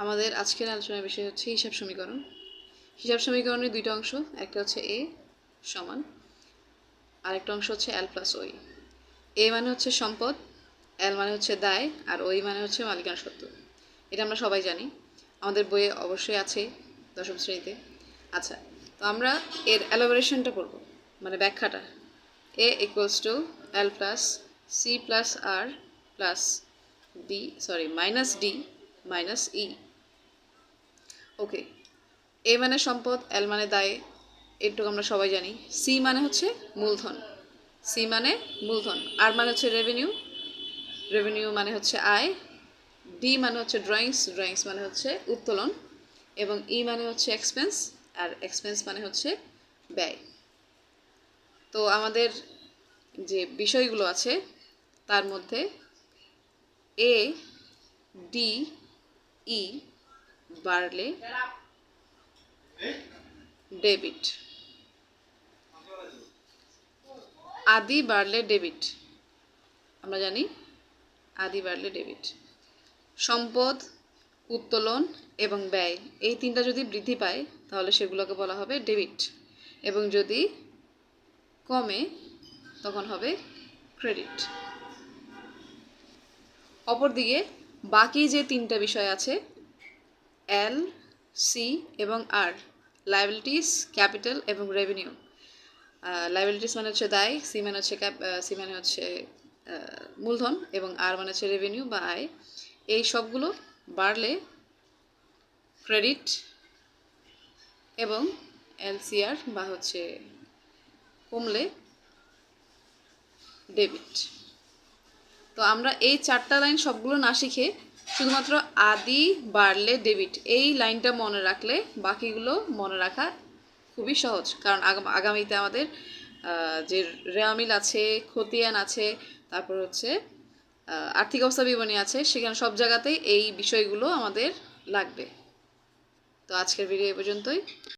আমাদের আজকের আলোচনার বিষয় হচ্ছে হিসাব সমীকরণ। হিসাব সমীকরণের দুইটা অংশ, একটা হচ্ছে এ সমান, আরেকটা অংশ হচ্ছে এল প্লাস ওই। এ মানে হচ্ছে সম্পদ, এল মানে হচ্ছে দায়, আর ওই মানে হচ্ছে মালিকানা সত্ত্ব। এটা আমরা সবাই জানি, আমাদের বইয়ে অবশ্যই আছে দশম শ্রেণীতে। আচ্ছা, তো আমরা এর এলাবোরেশনটা পড়ব, মানে ব্যাখ্যাটা। A equals to L plus C plus R plus minus D minus E. Okay, A মানে সম্পদ, এল মানে দায়, এটুকু আমরা সবাই জানি। সি মানে হচ্ছে মূলধন, সি মানে মূলধন। আর মানে হচ্ছে রেভিনিউ, রেভিনিউ মানে হচ্ছে আয়। ডি মানে হচ্ছে ড্রয়িংস, ড্রয়িংস মানে হচ্ছে উত্তোলন। এবং ই মানে হচ্ছে এক্সপেন্স, আর এক্সপেন্স মানে হচ্ছে ব্যয়। তো আমাদের যে বিষয়গুলো আছে তার মধ্যে এ, ডি, ই বাড়লে ডেবিট, আদি বাড়লে ডেবিট, আমরা জানি আদি বাড়লে ডেবিট। সম্পদ, উত্তোলন এবং ব্যয়, এই তিনটা যদি বৃদ্ধি পায় তাহলে সেগুলোকে বলা হবে ডেবিট, এবং যদি কমে তখন হবে ক্রেডিট। অপরদিকে বাকি যে তিনটা বিষয় আছে এল, সি এবং আর, লায়াবিলিটিস, ক্যাপিটাল এবং রেভিনিউ। লায়াবিলিটিস মানে হচ্ছে দায়, সি মানে হচ্ছে মূলধন, এবং আর মানে হচ্ছে রেভিনিউ বা আয়। এই সবগুলো বাড়লে ক্রেডিট এবং এলসিআর বা হচ্ছে কমলে ডেবিট। তো আমরা এই চারটা লাইন সবগুলো না শিখে শুধুমাত্র আদি বাড়লে ডেবিট এই লাইনটা মনে রাখলে বাকিগুলো মনে রাখা খুবই সহজ। কারণ আগামীতে আমাদের যে রেওয়ামিল আছে, খতিয়ান আছে, তারপর হচ্ছে আর্থিক অবস্থা বিবরণী আছে, সেখানে সব জায়গাতেই এই বিষয়গুলো আমাদের লাগবে। তো আজকের ভিডিও এ পর্যন্তই।